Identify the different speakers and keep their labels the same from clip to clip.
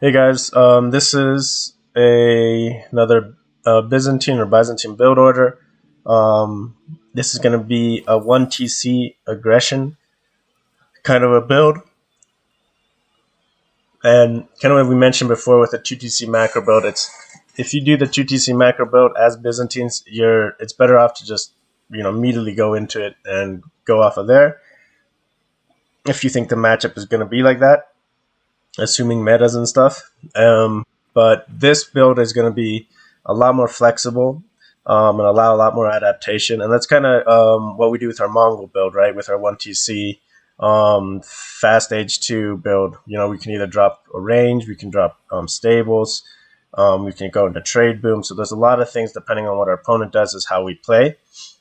Speaker 1: Hey guys, this is another Byzantine build order. This is going to be a 1 TC aggression kind of a build. And kind of what we mentioned before with the 2 TC macro build, it's if you do the 2 TC macro build as Byzantines, it's better off to just immediately go into it and go off of there. If you think the matchup is going to be like that, assuming metas and stuff. But this build is going to be a lot more flexible and allow a lot more adaptation. And that's kind of what we do with our Mongol build, right? With our 1TC fast H2 build. We can either drop a range, we can drop stables, we can go into trade boom. So there's a lot of things depending on what our opponent does is how we play.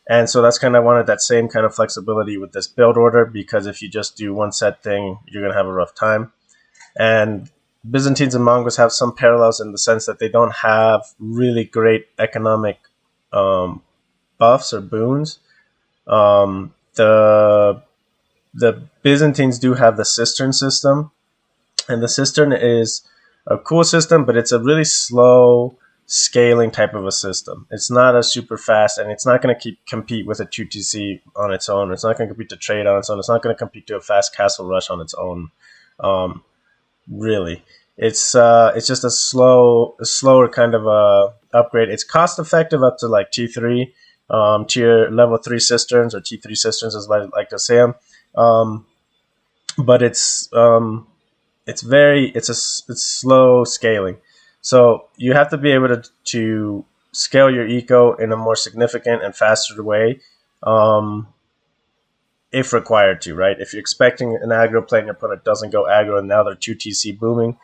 Speaker 1: And so that's kind of wanted that same kind of flexibility with this build order, because if you just do one set thing, you're going to have a rough time. And Byzantines and Mongols have some parallels in the sense that they don't have really great economic buffs or boons. The Byzantines do have the cistern system, and the cistern is a cool system, but it's a really slow scaling type of a system. It's not a super fast, and it's not going to compete with a 2TC on its own. It's not going to compete to trade on its own. It's not going to compete to a fast castle rush on its own. Really, it's just a slower kind of upgrade. It's cost effective up to like T3, tier level 3 cisterns, or T3 cisterns as I like to say them. But it's slow scaling, so you have to be able to scale your eco in a more significant and faster way. If required to, right? If you're expecting an aggro play and your opponent doesn't go aggro and now they're 2TC booming,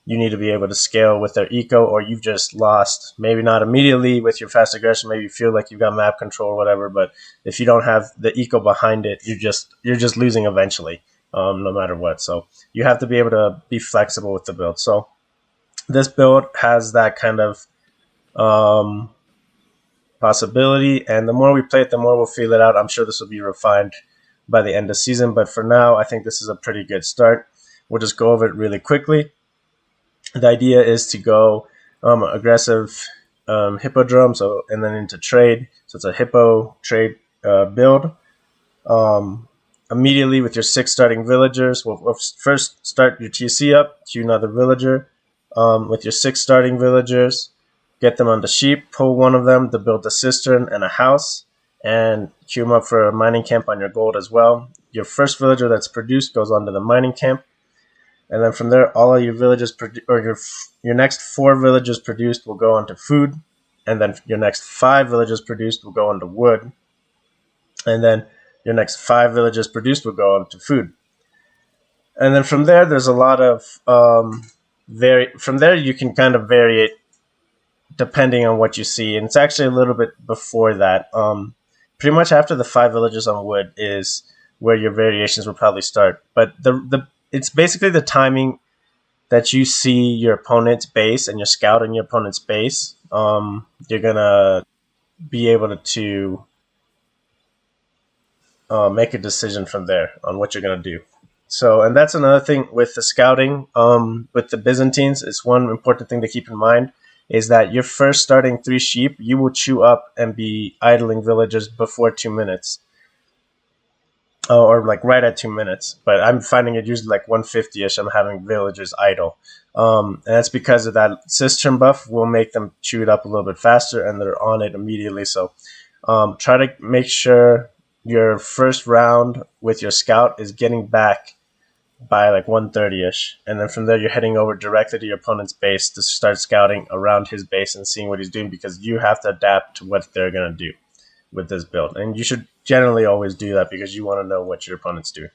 Speaker 1: you need to be able to scale with their eco, or you've just lost. Maybe not immediately with your fast aggression, maybe you feel like you've got map control or whatever, but if you don't have the eco behind it, you're just losing eventually, no matter what. So you have to be able to be flexible with the build. So this build has that kind of possibility, and the more we play it, the more we'll feel it out. I'm sure this will be refined by the end of the season, but for now, I think this is a pretty good start. We'll just go over it really quickly. The idea is to go aggressive hippodrome, and then into trade. So it's a hippo trade build. Immediately with your 6 starting villagers, we'll first start your TC up to another villager with your 6 starting villagers. Get them on the sheep, pull one of them to build a cistern and a house, and queue them up for a mining camp on your gold as well. Your first villager that's produced goes onto the mining camp, and then from there, all of your villages your next 4 villages produced will go onto food, and then your next 5 villages produced will go onto wood, and then your next 5 villages produced will go onto food. And then from there, there's a lot of from there you can kind of vary it depending on what you see, and it's actually a little bit before that. Pretty much after the 5 villages on wood is where your variations will probably start. But it's basically the timing that you see your opponent's base and you're scouting your opponent's base. You're gonna be able to make a decision from there on what you're gonna do. So, and that's another thing with the scouting. With the Byzantines, it's one important thing to keep in mind is that your first starting 3 sheep, you will chew up and be idling villagers before 2 minutes. Or like right at 2 minutes. But I'm finding it usually like 150-ish, I'm having villagers idle. And that's because of that cistern buff will make them chew it up a little bit faster, and they're on it immediately. So try to make sure your first round with your scout is getting back by like 1:30-ish, and then from there you're heading over directly to your opponent's base to start scouting around his base and seeing what he's doing, because you have to adapt to what they're going to do with this build, and you should generally always do that because you want to know what your opponent's doing.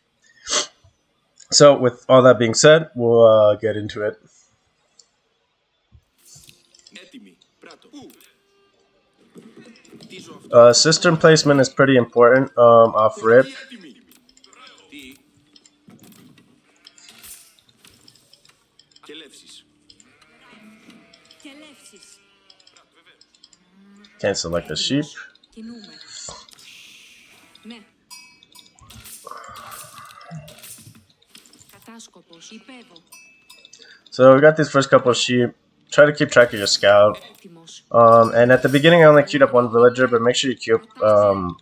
Speaker 1: So with all that being said, we'll get into it. Cistern placement is pretty important off rip. Can't select the sheep. So we got these first couple of sheep. Try to keep track of your scout. And at the beginning I only queued up one villager, but make sure you queue up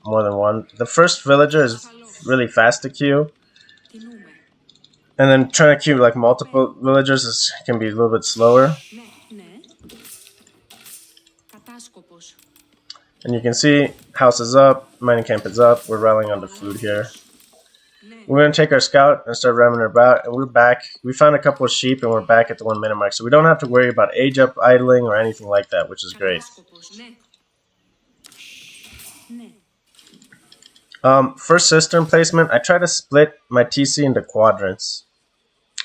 Speaker 1: more than one. The first villager is really fast to queue. And then trying to queue like multiple villagers can be a little bit slower. And you can see house is up, mining camp is up, we're rallying on the food here. We're going to take our scout and start ramming about, and we're back. We found a couple of sheep and we're back at the 1 minute mark, so we don't have to worry about age up idling or anything like that, which is great. First cistern placement, I try to split my TC into quadrants.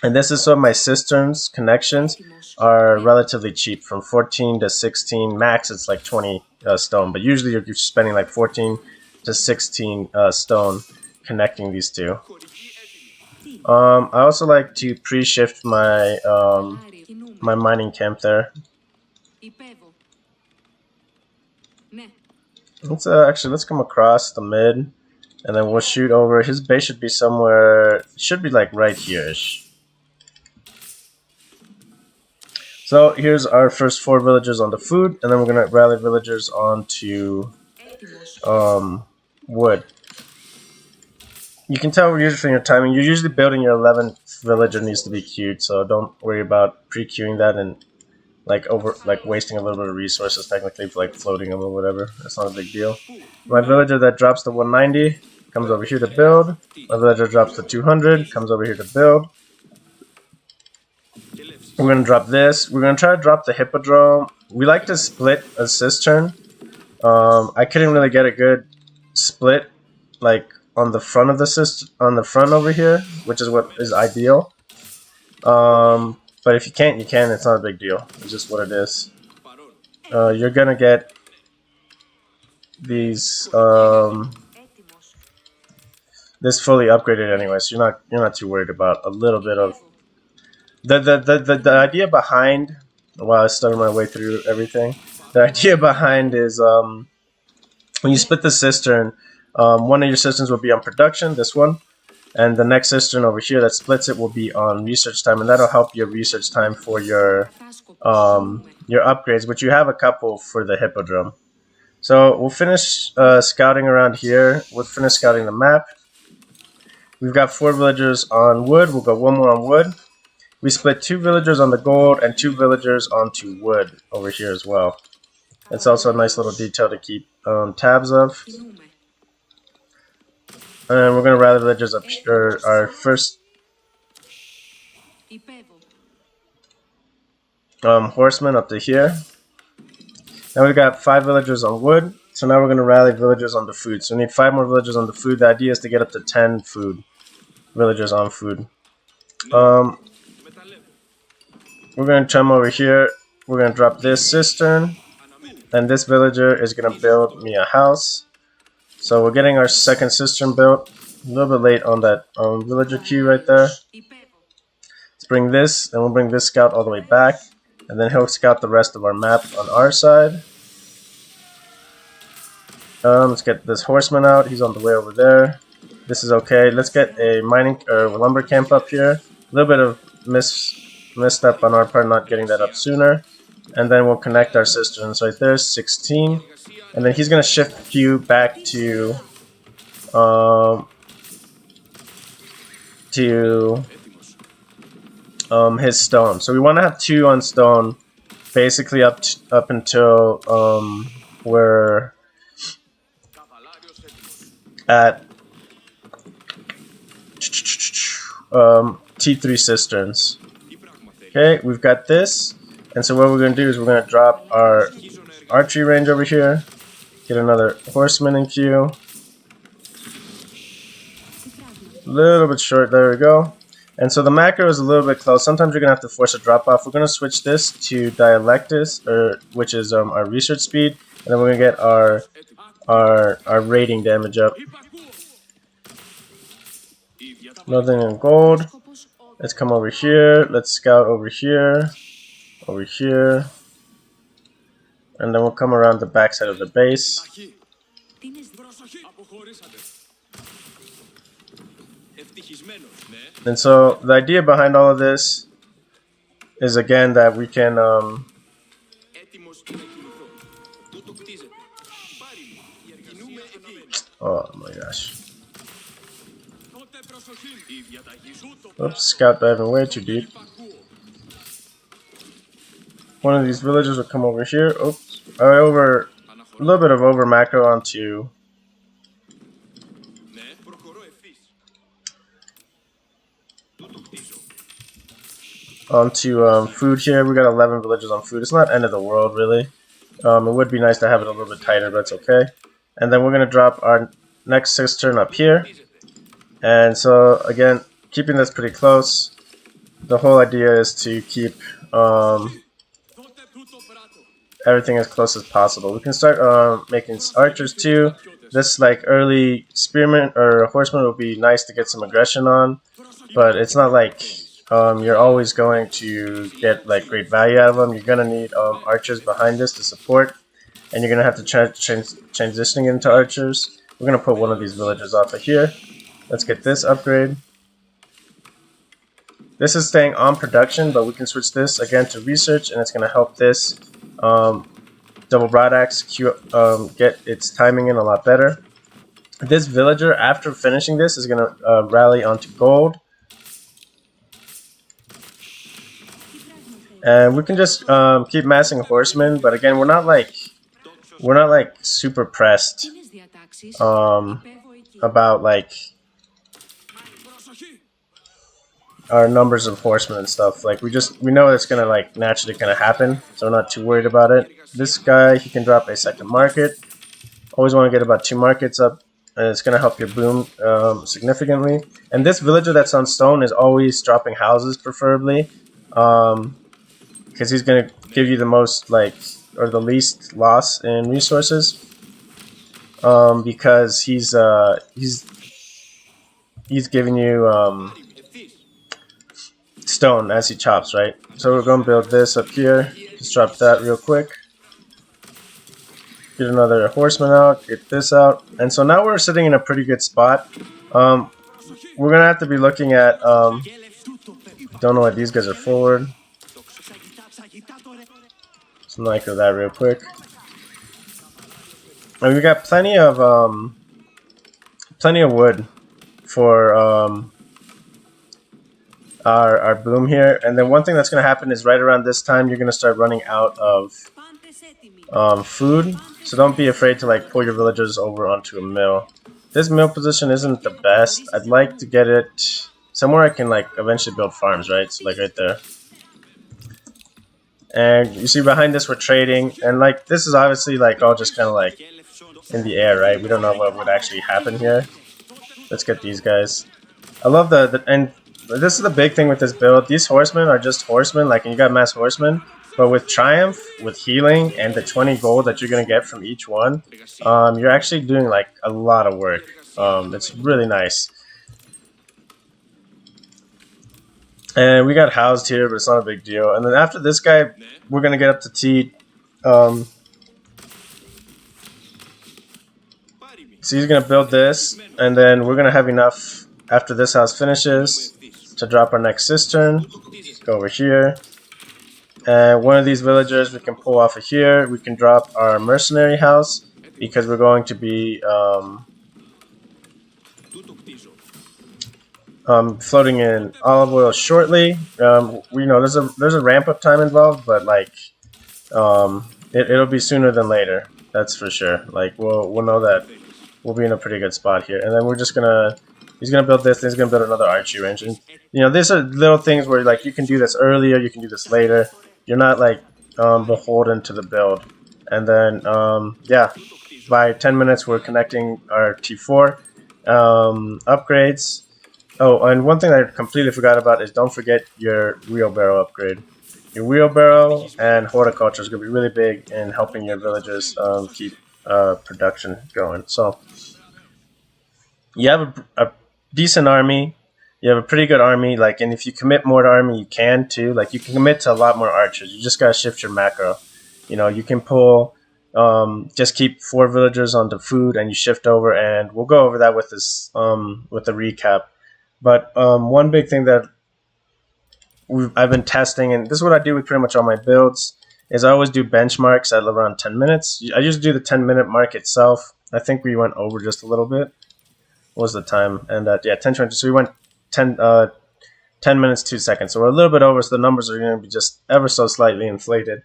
Speaker 1: And this is so my cisterns connections are relatively cheap, from 14 to 16, max it's like 20 stone, but usually you're spending like 14 to 16 stone connecting these two. I also like to pre-shift my my mining camp there. Let's come across the mid, and then we'll shoot over. His base should be somewhere, should be like right here-ish. So here's our first 4 villagers on the food, and then we're gonna rally villagers onto wood. You can tell usually from your timing, you're usually building your 11th villager needs to be queued, so don't worry about pre-queuing that and like wasting a little bit of resources technically for like floating them or whatever. That's not a big deal. My villager that drops to 190 comes over here to build. My villager drops to 200, comes over here to build. We're going to drop this. We're going to try to drop the hippodrome. We like to split a cistern. I couldn't really get a good split like on the front of the on the front over here, which is what is ideal. But if you can't, you can. It's not a big deal. It's just what it is. You're going to get these this fully upgraded anyway, so you're not too worried about a little bit of the idea behind, while I started my way through everything, the idea behind is when you split the cistern, one of your cisterns will be on production, this one, and the next cistern over here that splits it will be on research time, and that'll help your research time for your upgrades, which you have a couple for the hippodrome. So we'll finish scouting around here. We'll finish scouting the map. We've got 4 villagers on wood. We'll go 1 more on wood. We split 2 villagers on the gold and 2 villagers onto wood over here as well. It's also a nice little detail to keep tabs of. And we're going to rally villagers up here. Our first horseman up to here. Now we've got 5 villagers on wood. So now we're going to rally villagers on the food. So we need 5 more villagers on the food. The idea is to get up to 10 villagers on food. We're going to come over here. We're going to drop this cistern. And this villager is going to build me a house. So we're getting our second cistern built. A little bit late on that villager queue right there. Let's bring this, and we'll bring this scout all the way back. And then he'll scout the rest of our map on our side. Let's get this horseman out. He's on the way over there. This is okay. Let's get a mining or lumber camp up here. A little bit of misstep on our part not getting that up sooner. And then we'll connect our cisterns right there, 16. And then he's going to shift queue back to his stone. So we want to have 2 on stone, basically up until we're at T3 cisterns. Okay, we've got this. And so what we're going to do is we're going to drop our archery range over here. Get another horseman in queue. A little bit short, there we go. And so the macro is a little bit close. Sometimes you're going to have to force a drop off. We're going to switch this to dialectus, which is our research speed. And then we're going to get our rating damage up. Nothing in gold. Let's come over here. Let's scout over here. Over here. And then we'll come around the backside of the base. And so the idea behind all of this is again that we can oh my gosh. Oops, scout diving way too deep. One of these villagers will come over here. Oops. A little bit of over macro onto food here. We got 11 villagers on food. It's not end of the world really. It would be nice to have it a little bit tighter, but it's okay. And then we're gonna drop our next cistern up here. And so again, keeping this pretty close. The whole idea is to keep everything as close as possible. We can start making archers too. This like early spearman or horseman would be nice to get some aggression on, but it's not like you're always going to get like great value out of them. You're gonna need archers behind this to support, and you're gonna have to transitioning into archers. We're gonna put one of these villagers off of here. Let's get this upgrade. This is staying on production, but we can switch this again to research, and it's going to help this double broadaxe get its timing in a lot better. This villager, after finishing this, is going to rally onto gold. And we can just keep massing horsemen, but again, we're not like super pressed about like our numbers of horsemen and stuff. Like we know it's gonna like naturally kind of happen, so we're not too worried about it. This guy, he can drop a second market. Always want to get about 2 markets up, and it's gonna help your boom significantly. And this villager that's on stone is always dropping houses, preferably, because he's gonna give you the most like or the least loss in resources. Because he's giving you stone as he chops, right? So we're gonna build this up here. Just drop that real quick. Get another horseman out. Get this out. And so now we're sitting in a pretty good spot. We're gonna have to be looking at. Don't know what these guys are forward. Some like that real quick. And we got plenty of wood for our boom here. And then one thing that's going to happen is right around this time you're going to start running out of food. So don't be afraid to like pull your villagers over onto a mill. This mill position isn't the best. I'd like to get it somewhere I can like eventually build farms, right? So like right there. And you see behind this we're trading, and like this is obviously like all just kind of like in the air, right? We don't know what would actually happen here. Let's get these guys. I love and this is the big thing with this build. These horsemen are just horsemen, like, and you got mass horsemen, but with triumph, with healing, and the 20 gold that you're gonna get from each one, you're actually doing like a lot of work. It's really nice. And we got housed here, but it's not a big deal. And then after this guy, we're gonna get up to T. So he's gonna build this, and then we're gonna have enough after this house finishes to drop our next cistern. Let's go over here, and one of these villagers we can pull off of here. We can drop our mercenary house because we're going to be floating in olive oil shortly. We know there's a ramp up time involved, but like it'll be sooner than later. That's for sure. Like we'll know that we'll be in a pretty good spot here, and then we're just gonna. He's gonna build this. Then he's gonna build another archery range, and you know these are little things where like you can do this earlier, you can do this later. You're not like beholden to the build. And then yeah, by 10 minutes we're connecting our T4 upgrades. Oh, and one thing I completely forgot about is don't forget your wheelbarrow upgrade. Your wheelbarrow and horticulture is going to be really big in helping your villagers keep production going. So you have a decent army. You have a pretty good army. Like, and if you commit more to army, you can too. Like, you can commit to a lot more archers. You just got to shift your macro. You know, you can pull, just keep 4 villagers onto food, and you shift over. And we'll go over that with this, with the recap. But one big thing that I've been testing, and this is what I do with pretty much all my builds. Is I always do benchmarks at around 10 minutes. I usually do the 10-minute mark itself. I think we went over just a little bit. What was the time? And yeah, 10:20. So we went 10 minutes 2 seconds. So we're a little bit over. So the numbers are going to be just ever so slightly inflated.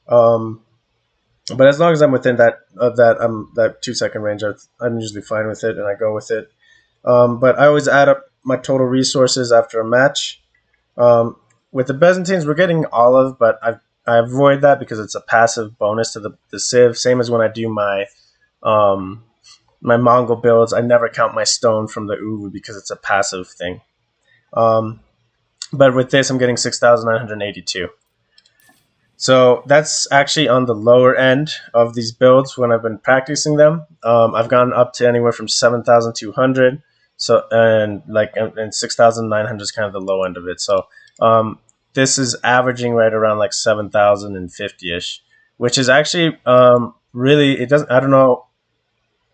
Speaker 1: But as long as I'm within that 2 second range, I'm usually fine with it, and I go with it. But I always add up my total resources after a match. With the Byzantines, we're getting olive, but I avoid that because it's a passive bonus to the Civ. Same as when I do my my Mongol builds, I never count my stone from the Uvu because it's a passive thing. But with this, I'm getting 6,982. So that's actually on the lower end of these builds when I've been practicing them. I've gone up to anywhere from 7,200. So and 6,900 is kind of the low end of it. So this is averaging right around like 7,050-ish, which is actually really, it doesn't, I don't know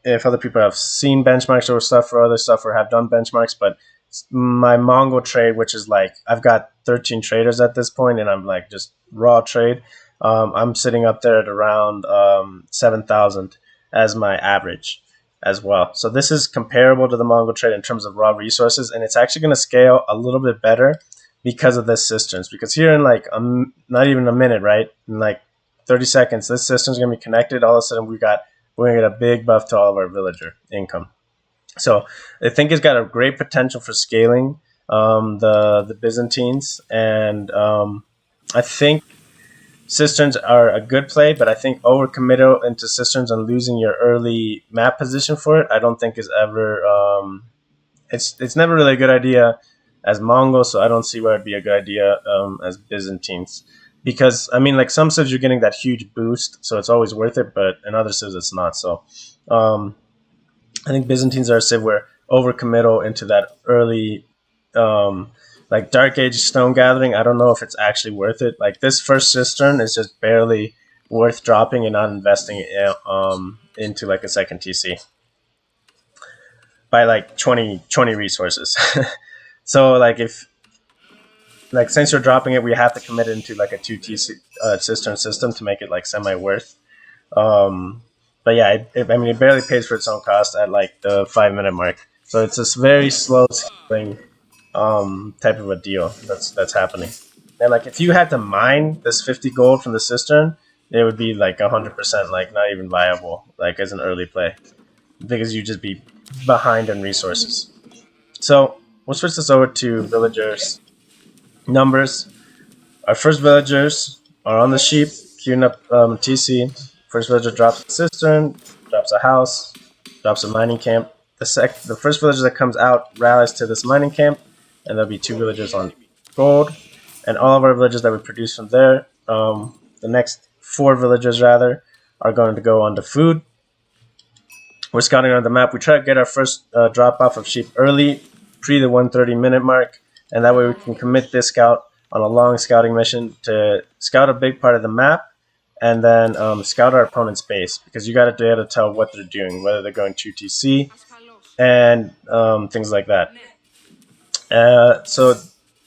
Speaker 1: if other people have seen benchmarks or stuff for other stuff or have done benchmarks, but my Mongol trade, which is like, I've got 13 traders at this point, and I'm like just raw trade. I'm sitting up there at around 7,000 as my average as well. So this is comparable to the Mongol trade in terms of raw resources, and it's actually going to scale a little bit better because of this cisterns. Because here in like not even a minute, right, in like 30 seconds, this cistern's going to be connected. All of a sudden, we're going to get a big buff to all of our villager income. So I think it's got a great potential for scaling the Byzantines, and I think cisterns are a good play, but I think overcommittal into cisterns and losing your early map position for it, I don't think is ever it's never really a good idea as Mongols, so I don't see where it'd be a good idea as Byzantines. Because I mean, like some civs you're getting that huge boost, so it's always worth it, but in other civs it's not. So I think Byzantines are a civ where overcommittal into that early like Dark Age stone gathering, I don't know if it's actually worth it. Like this first cistern is just barely worth dropping and not investing into like a second TC by like 20 resources. So like since you're dropping it, we have to commit it into like a 2 TC cistern system to make it like semi worth. But yeah, I mean, it barely pays for its own cost at like the 5-minute mark. So it's this very slow scaling type of a deal that's happening. And like if you had to mine this 50 gold from the cistern, it would be like 100% like not even viable like as an early play because you'd just be behind on resources. So we'll switch this over to villagers numbers. Our first villagers are on the sheep, queuing up TC. First villager drops a cistern, drops a house, drops a mining camp. The first villager that comes out rallies to this mining camp, and there'll be 2 villagers on gold. And all of our villagers that we produce from there, the next 4 villagers rather, are going to go on to food. We're scouting on the map. We try to get our first drop off of sheep early, pre the 130-minute mark, and that way we can commit this scout on a long scouting mission to scout a big part of the map, and then scout our opponent's base, because you got to be able to tell what they're doing, whether they're going 2 TC, and things like that. So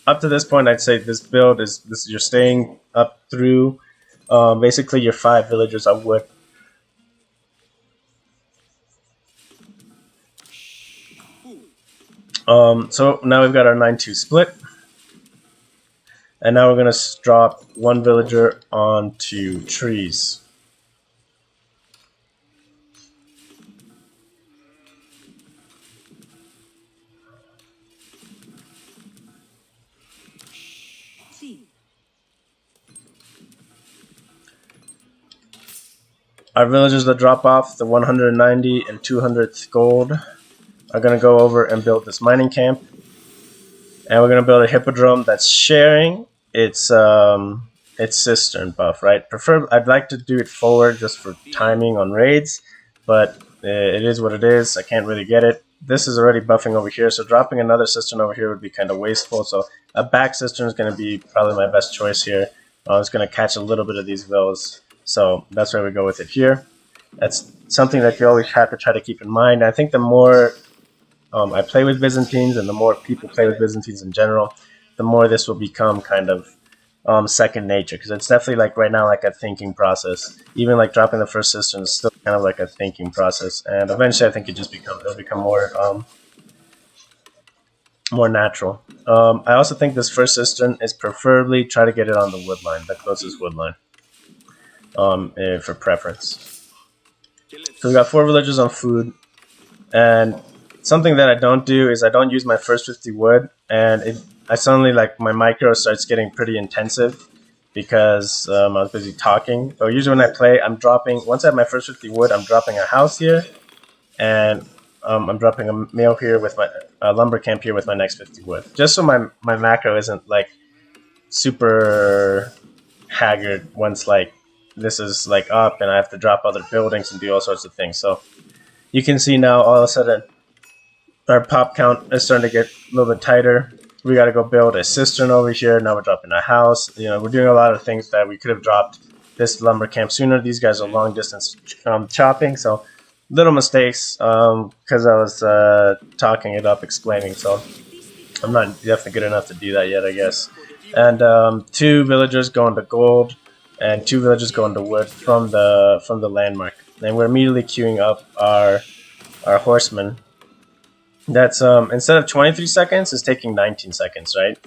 Speaker 1: up to this point, I'd say this build is you're staying up through basically your 5 villagers of wood. So now we've got our 9-2 split. And now we're going to drop 1 villager onto trees. Our villagers that drop off the 190 and 200th gold are going to go over and build this mining camp. And we're going to build a hippodrome that's sharing its cistern buff, right? I'd like to do it forward just for timing on raids, but it is what it is. I can't really get it. This is already buffing over here, so dropping another cistern over here would be kind of wasteful. So a back cistern is going to be probably my best choice here. It's going to catch a little bit of these villas, so that's where we go with it here. That's something that you always have to try to keep in mind. I think the more I play with Byzantines, and the more people play with Byzantines in general, the more this will become kind of second nature, because it's definitely like right now like a thinking process. Even like dropping the first cistern is still kind of like a thinking process, and eventually I think it'll become more natural. I also think this first cistern is preferably try to get it on the wood line, the closest wood line, for preference. So we got 4 villagers on food, and something that I don't do is I don't use my first 50 wood, and I suddenly like my micro starts getting pretty intensive because I was busy talking. But usually when I play, I'm dropping, once I have my first 50 wood, I'm dropping a house here, and I'm dropping a mill here with my lumber camp here with my next 50 wood, just so my macro isn't like super haggard once like this is like up and I have to drop other buildings and do all sorts of things. So you can see now all of a sudden our pop count is starting to get a little bit tighter. We got to go build a cistern over here. Now we're dropping a house. You know, we're doing a lot of things that we could have dropped this lumber camp sooner. These guys are long distance chopping, so little mistakes because I was talking it up, explaining. So I'm not definitely good enough to do that yet, I guess. And 2 villagers go into gold, and 2 villagers go into wood from the landmark. And we're immediately queuing up our horsemen. That's instead of 23 seconds, it's taking 19 seconds, right?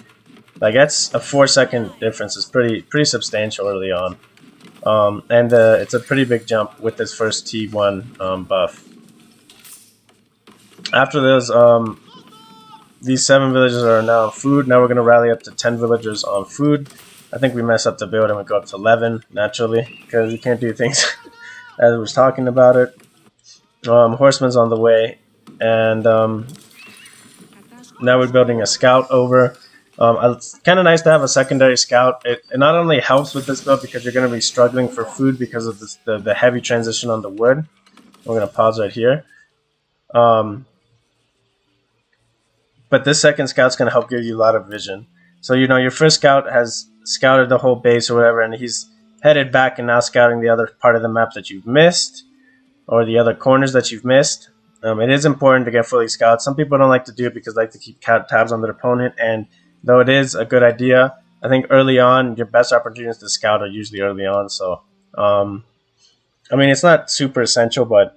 Speaker 1: Like that's a 4-second difference. It's pretty substantial early on, and it's a pretty big jump with this first T1 buff. After those, these 7 villagers are now on food. Now we're gonna rally up to 10 villagers on food. I think we mess up the build and we go up to 11 naturally because we can't do things as we was talking about it. Horseman's on the way, and now we're building a scout over. It's kind of nice to have a secondary scout. It not only helps with this build because you're going to be struggling for food because of this, the heavy transition on the wood. We're going to pause right here. But this second scout's going to help give you a lot of vision. So, you know, your first scout has scouted the whole base or whatever, and he's headed back and now scouting the other part of the map that you've missed, or the other corners that you've missed. It is important to get fully scouted. Some people don't like to do it because they like to keep tabs on their opponent, and though it is a good idea, I think early on, your best opportunities to scout are usually early on. So, I mean, it's not super essential, but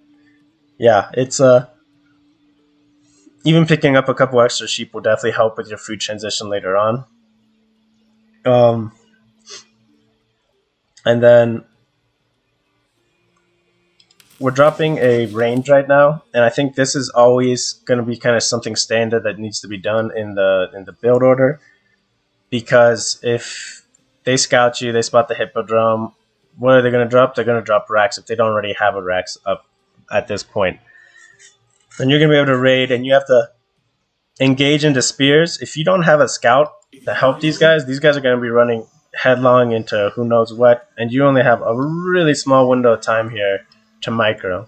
Speaker 1: yeah, it's even picking up a couple extra sheep will definitely help with your food transition later on. And then we're dropping a range right now, and I think this is always going to be kind of something standard that needs to be done in the build order, because if they scout you, they spot the hippodrome, what are they going to drop? They're going to drop racks if they don't already have a racks up at this point. And you're going to be able to raid, and you have to engage into spears. If you don't have a scout to help these guys are going to be running headlong into who knows what, and you only have a really small window of time here to micro.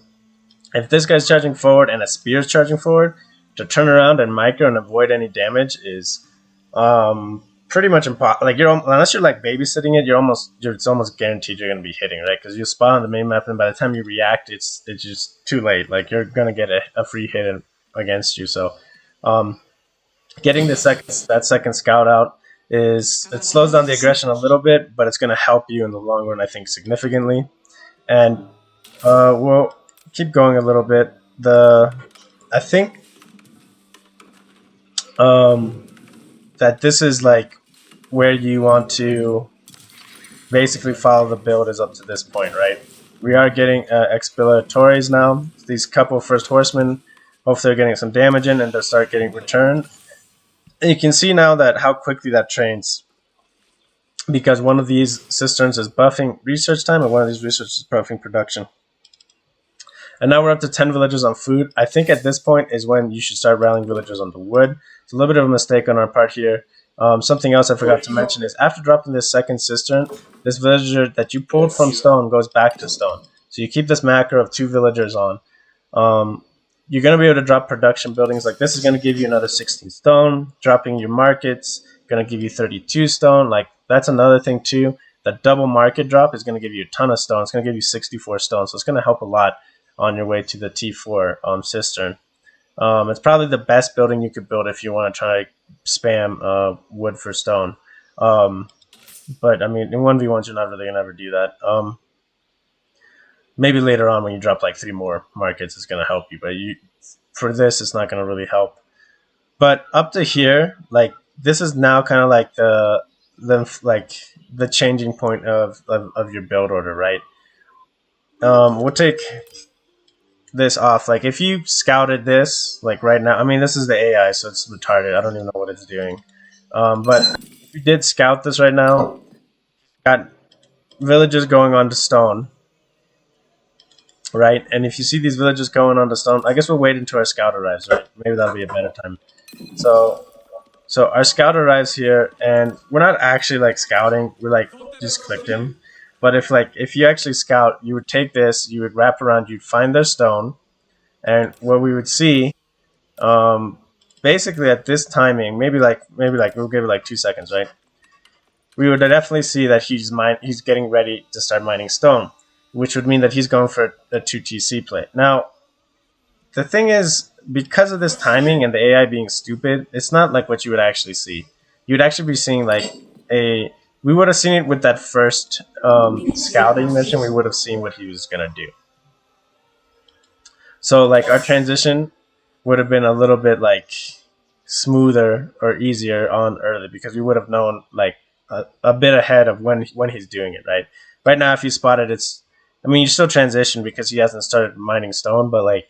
Speaker 1: If this guy's charging forward and a spear's charging forward, to turn around and micro and avoid any damage is pretty much impossible. Like unless you're like babysitting it, it's almost guaranteed you're gonna be hitting, right? Because you spawn on the main map, and by the time you react, it's just too late. Like you're gonna get a free hit against you. So, getting that second scout out it slows down the aggression a little bit, but it's gonna help you in the long run, I think, significantly. And we'll keep going a little bit. I think that this is like where you want to basically follow the build is up to this point, right? We are getting expilatores now. These couple first horsemen, hopefully they're getting some damage in and they'll start getting returned. And you can see now that how quickly that trains, because one of these cisterns is buffing research time and one of these research is buffing production. And now we're up to 10 villagers on food. I think at this point is when you should start rallying villagers on the wood. It's a little bit of a mistake on our part here. Something else I forgot to mention is after dropping this second cistern, this villager that you pulled from stone goes back to stone. So you keep this macro of 2 villagers on. You're going to be able to drop production buildings. Like this is going to give you another 16 stone. Dropping your markets, going to give you 32 stone. Like that's another thing too. The double market drop is going to give you a ton of stone. It's going to give you 64 stone. So it's going to help a lot on your way to the T4 cistern. It's probably the best building you could build if you want to try to spam wood for stone. But I mean, in 1v1s, you're not really gonna ever do that. Maybe later on when you drop like 3 more markets, it's gonna help you. But for this, it's not gonna really help. But up to here, like this is now kind of like the changing point of your build order, right? We'll take this off. Like if you scouted this, like right now, I mean this is the AI, so it's retarded. I don't even know what it's doing. But if you did scout this right now, got villages going on to stone, right? And if you see these villages going on to stone, I guess we'll wait until our scout arrives, right? Maybe that'll be a better time. So our scout arrives here, and we're not actually like scouting. We like just clicked him. But if you actually scout, you would take this, you would wrap around, you'd find their stone, and what we would see, basically at this timing, maybe like we'll give it like 2 seconds, right? We would definitely see that he's getting ready to start mining stone, which would mean that he's going for a 2 TC play. Now, the thing is, because of this timing and the AI being stupid, it's not like what you would actually see. You'd actually be seeing like we would have seen it with that first scouting mission. We would have seen what he was gonna do. So like our transition would have been a little bit like smoother or easier on early because we would have known like a bit ahead of when he's doing it, right? Right now, if you spot it, I mean, you still transition because he hasn't started mining stone, but like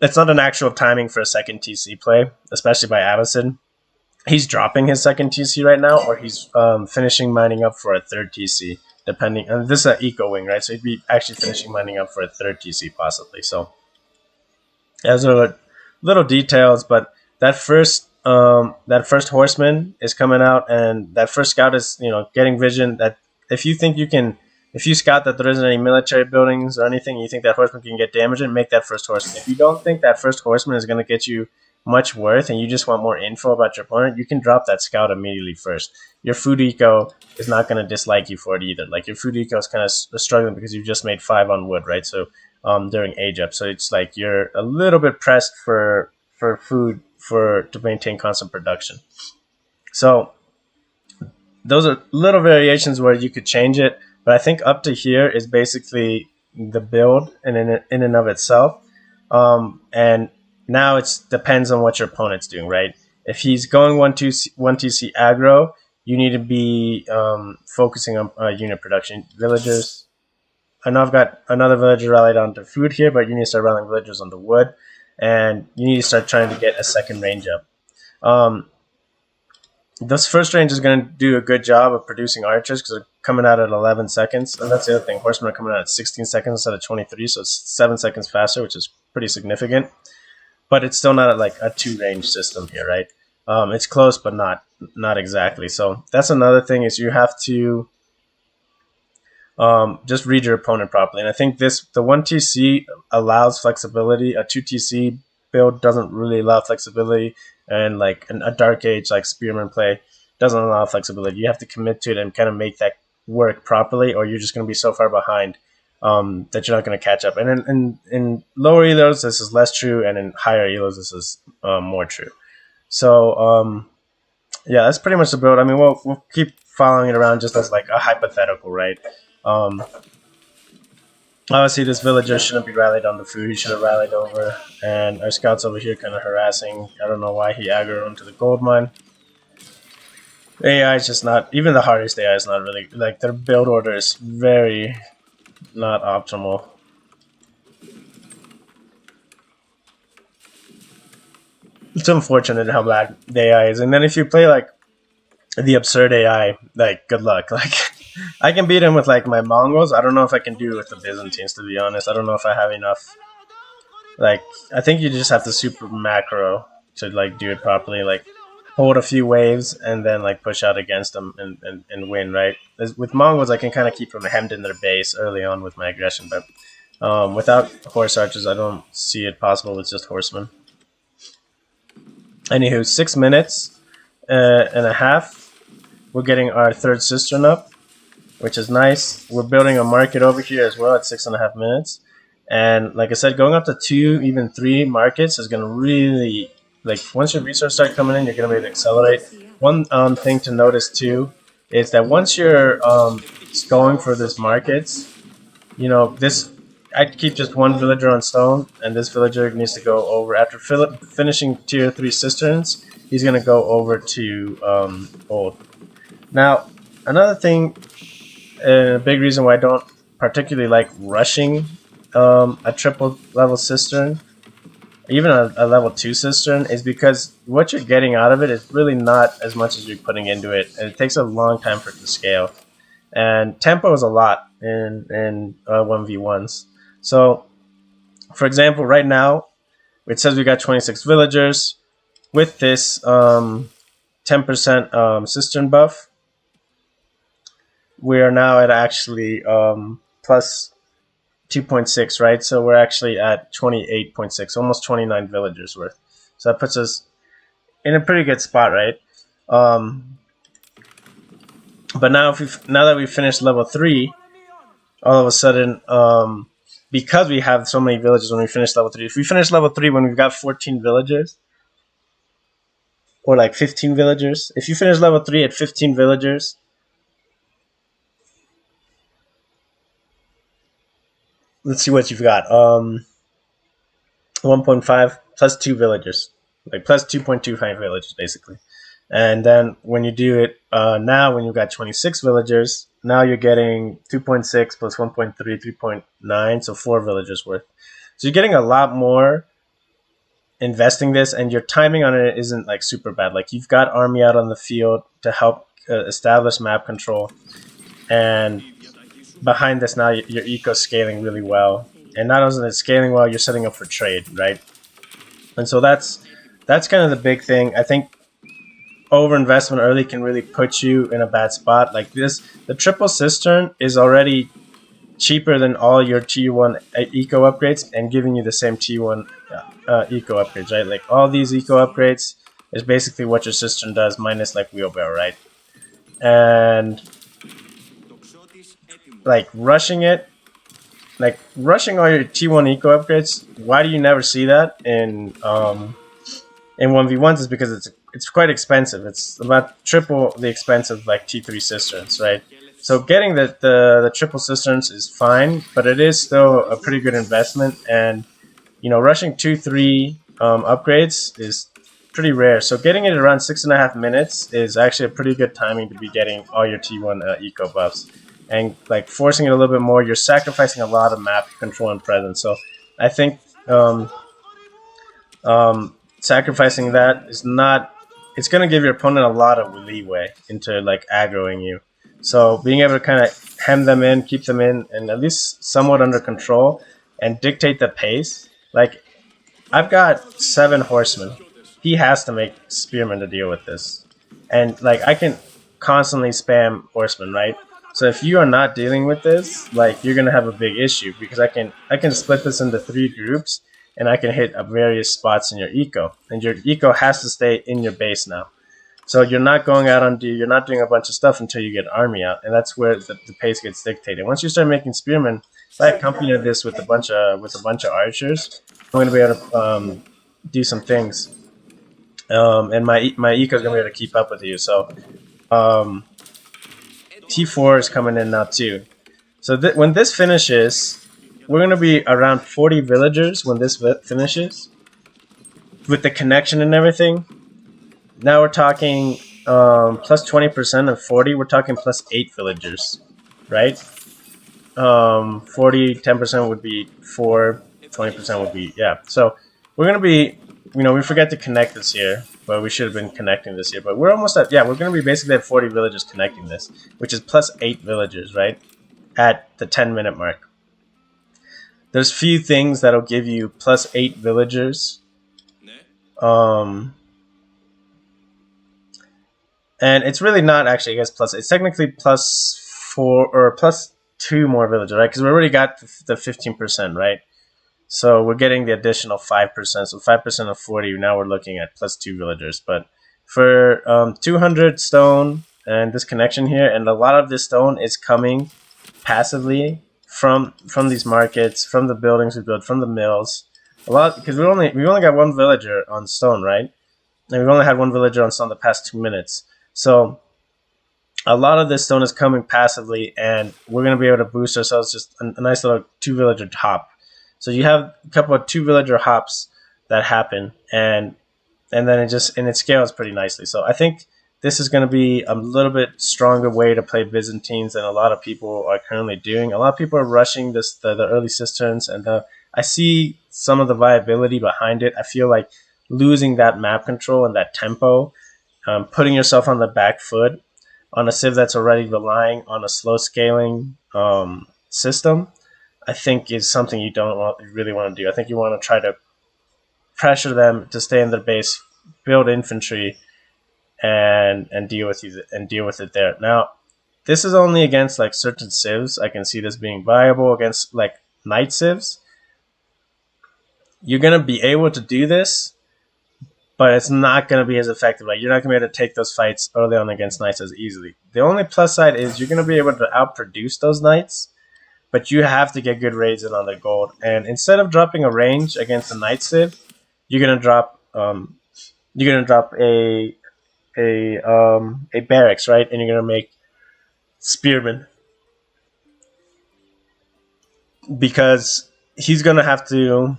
Speaker 1: it's not an actual timing for a second TC play, especially by Avicid. He's dropping his second TC right now, or he's finishing mining up for a third TC, depending. And this is an eco wing, right? So he'd be actually finishing mining up for a third TC possibly. So those are little details, but that first horseman is coming out, and that first scout is getting vision. That if you scout that there isn't any military buildings or anything, you think that horseman can get damaged, and make that first horseman. If you don't think that first horseman is going to get you much worth and you just want more info about your opponent, you can drop that scout immediately first. Your food eco is not going to dislike you for it either. Like your food eco is kind of struggling because you've just made 5 on wood, right? So during age up, so it's like you're a little bit pressed for food to maintain constant production. So those are little variations where you could change it, but I think up to here is basically the build in and of itself. And now it depends on what your opponent's doing, right? If he's going 1 TC aggro, you need to be focusing on unit production. Villagers, I know I've got another villager rallied onto food here, but you need to start rallying villagers onto wood, and you need to start trying to get a second range up. This first range is going to do a good job of producing archers because they're coming out at 11 seconds. And that's the other thing. Horsemen are coming out at 16 seconds instead of 23, so it's 7 seconds faster, which is pretty significant. But it's still not at like a 2-range system here, right? It's close, but not exactly. So that's another thing is you have to just read your opponent properly. And I think the 1 TC allows flexibility. A 2 TC build doesn't really allow flexibility, and like a Dark Age like Spearman play doesn't allow flexibility. You have to commit to it and kind of make that work properly, or you're just going to be so far behind that you're not going to catch up. And in lower elos, this is less true, and in higher elos, this is more true. So yeah, that's pretty much the build. I mean, we'll keep following it around just as like a hypothetical, right? Obviously, this villager shouldn't be rallied on the food. He should have rallied over. And our scout's over here kind of harassing. I don't know why he aggroed into the gold mine. AI is just not, even the hardest AI is not really, like their build order is very not optimal. It's unfortunate how bad the AI is. And then if you play like the absurd AI, like good luck. Like I can beat him with like my Mongols. I don't know if I can do it with the Byzantines, to be honest. I don't know if I have enough. Like I think you just have to super macro to like do it properly. Like hold a few waves and then like push out against them and win, right? With Mongols, I can kind of keep them hemmed in their base early on with my aggression, but without horse archers, I don't see it possible with just horsemen. Anywho, 6 minutes and a half. We're getting our third cistern up, which is nice. We're building a market over here as well at 6.5 minutes. And like I said, going up to 2, even 3 markets is going to really, like, once your resources start coming in, you're going to be able to accelerate. One thing to notice too is that once you're going for this markets, you know, this, I keep just one villager on stone, and this villager needs to go over after finishing tier 3 cisterns. He's going to go over to gold. Now, another thing, a big reason why I don't particularly like rushing a triple level cistern, even a level 2 cistern, is because what you're getting out of it is really not as much as you're putting into it, and it takes a long time for it to scale. And tempo is a lot in 1v1s. So, for example, right now it says we got 26 villagers. With this 10% cistern buff, we are now at actually plus 2.6, right? So we're actually at 28.6, almost 29 villagers worth. So that puts us in a pretty good spot, right? But now, now that we've finished level 3, all of a sudden, because we have so many villages when we finish level 3, if we finish level 3 when we've got 14 villagers, or like 15 villagers, if you finish level 3 at 15 villagers, let's see what you've got. 1.5 plus 2 villagers, like plus 2.25 villagers basically. And then when you do it now, when you've got 26 villagers, now you're getting 2.6 plus 1.3, 3.9, so 4 villagers worth. So you're getting a lot more investing this, and your timing on it isn't like super bad. Like, you've got army out on the field to help establish map control, and behind this now your eco's scaling really well. And not only is it scaling well, you're setting up for trade, right? And so that's kind of the big thing. I think overinvestment early can really put you in a bad spot. Like this, the triple cistern is already cheaper than all your T1 eco upgrades and giving you the same T1 eco upgrades, right? Like all these eco upgrades is basically what your cistern does minus like wheelbarrow, right? And like rushing it, like rushing all your T1 eco upgrades, why do you never see that in 1v1s? Is because it's quite expensive. It's about triple the expense of like T3 cisterns, right? So getting the triple cisterns is fine, but it is still a pretty good investment. And you know, rushing 2-3 upgrades is pretty rare. So getting it around 6.5 minutes is actually a pretty good timing to be getting all your T1 eco buffs. And like forcing it a little bit more, you're sacrificing a lot of map control and presence. So I think sacrificing that is not, it's going to give your opponent a lot of leeway into like aggroing you. So being able to kind of hem them in, keep them in, and at least somewhat under control and dictate the pace. Like, I've got 7 horsemen. He has to make spearmen to deal with this. And like, I can constantly spam horsemen, right? So if you are not dealing with this, like, you're going to have a big issue, because I can split this into 3 groups, and I can hit various spots in your eco. And your eco has to stay in your base now. So you're not going out on you're not doing a bunch of stuff until you get army out, and that's where the pace gets dictated. Once you start making spearmen, if I accompany this with a bunch of archers, I'm going to be able to do some things, and my eco is going to be able to keep up with you. So T4 is coming in now too. So when this finishes, we're going to be around 40 villagers when this finishes, with the connection and everything. Now we're talking plus 20% of 40. We're talking plus 8 villagers, right? 40, 10% would be 4, 20% would be, yeah. So we're going to be, you know, we forget to connect this here, but we should have been connecting this here. But we're almost at, yeah, we're going to be basically at 40 villagers connecting this, which is plus 8 villagers, right? At the 10-minute mark. There's few things that'll give you plus 8 villagers. And it's really not actually, I guess, plus, it's technically plus 4 or plus 2 more villagers, right? Because we already got the 15%, right? So we're getting the additional 5%. So 5% of 40, now we're looking at plus 2 villagers. But for 200 stone and this connection here, and a lot of this stone is coming passively from these markets, from the buildings we build, from the mills. A lot, because we only got one villager on stone, right? And we've only had one villager on stone the past 2 minutes. So a lot of this stone is coming passively, and we're going to be able to boost ourselves just a nice little 2 villager hop. So you have a couple of 2 villager hops that happen, and then it scales pretty nicely. So I think this is going to be a little bit stronger way to play Byzantines than a lot of people are currently doing. A lot of people are rushing the early cisterns, and I see some of the viability behind it. I feel like losing that map control and that tempo, putting yourself on the back foot on a civ that's already relying on a slow scaling system, I think is something you really want to do. I think you want to try to pressure them to stay in their base, build infantry, and deal with it there. Now, this is only against like certain civs. I can see this being viable against like knight civs. You're gonna be able to do this, but it's not going to be as effective. Like, you're not going to be able to take those fights early on against knights as easily. The only plus side is you're going to be able to outproduce those knights, but you have to get good raids in on their gold. And instead of dropping a range against a knight civ, you're going to drop a barracks, right? And you're going to make spearmen, because he's going to have to.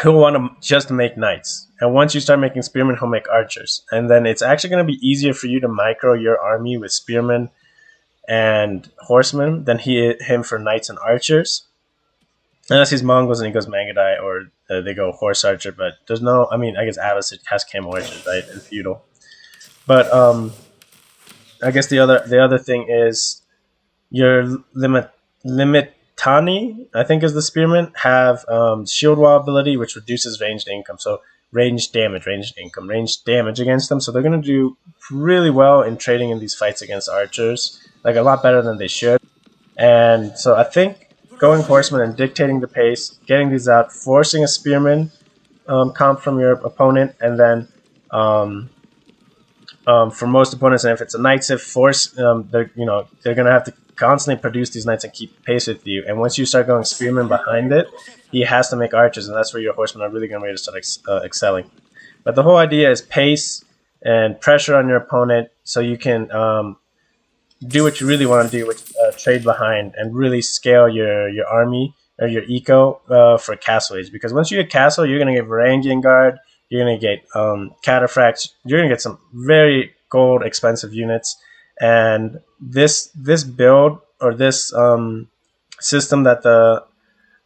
Speaker 1: He'll want to just make knights, and once you start making spearmen, he'll make archers, and then it's actually going to be easier for you to micro your army with spearmen and horsemen than him for knights and archers, unless he's Mongols and he goes Mangadai, or they go horse archer. But there's no, I mean, I guess Abbas has camo archers, right, and feudal. But I guess the other thing is your Limitani, I think is the spearmen, have shield wall ability, which reduces ranged income. So ranged damage against them. So they're going to do really well in trading in these fights against archers, like a lot better than they should. And so I think going horsemen and dictating the pace, getting these out, forcing a spearman comp from your opponent, and then for most opponents, and if it's a knight civ, they're going to have to constantly produce these knights and keep pace with you. And once you start going spearmen behind it, he has to make archers, and that's where your horsemen are really going to be able to start excelling. But the whole idea is pace and pressure on your opponent, so you can do what you really want to do, which trade behind and really scale your army or your eco for castle age. Because once you get castle, you're going to get Varangian Guard, you're going to get cataphracts, you're going to get some very gold expensive units. And this build, or this system that the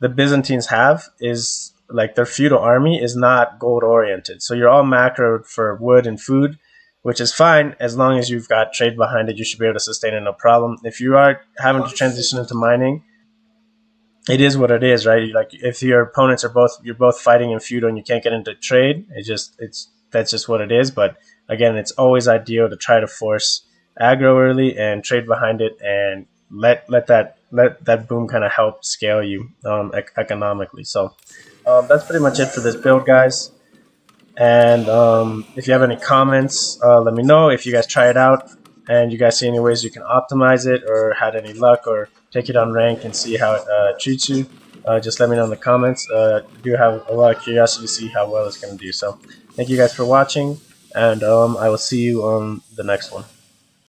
Speaker 1: Byzantines have, is like their feudal army is not gold oriented. So you're all macroed for wood and food, which is fine as long as you've got trade behind it. You should be able to sustain it, no problem. If you are having to transition into mining, it is what it is, right? Like, if your opponents are you're both fighting in feudal and you can't get into trade, that's just what it is. But again, it's always ideal to try to force aggro early and trade behind it, and let that boom kind of help scale you economically. So that's pretty much it for this build, guys. And if you have any comments, let me know. If you guys try it out and you guys see any ways you can optimize it, or had any luck, or take it on rank and see how it treats you, just let me know in the comments. I do have a lot of curiosity to see how well it's going to do. So thank you guys for watching, and I will see you on the next one.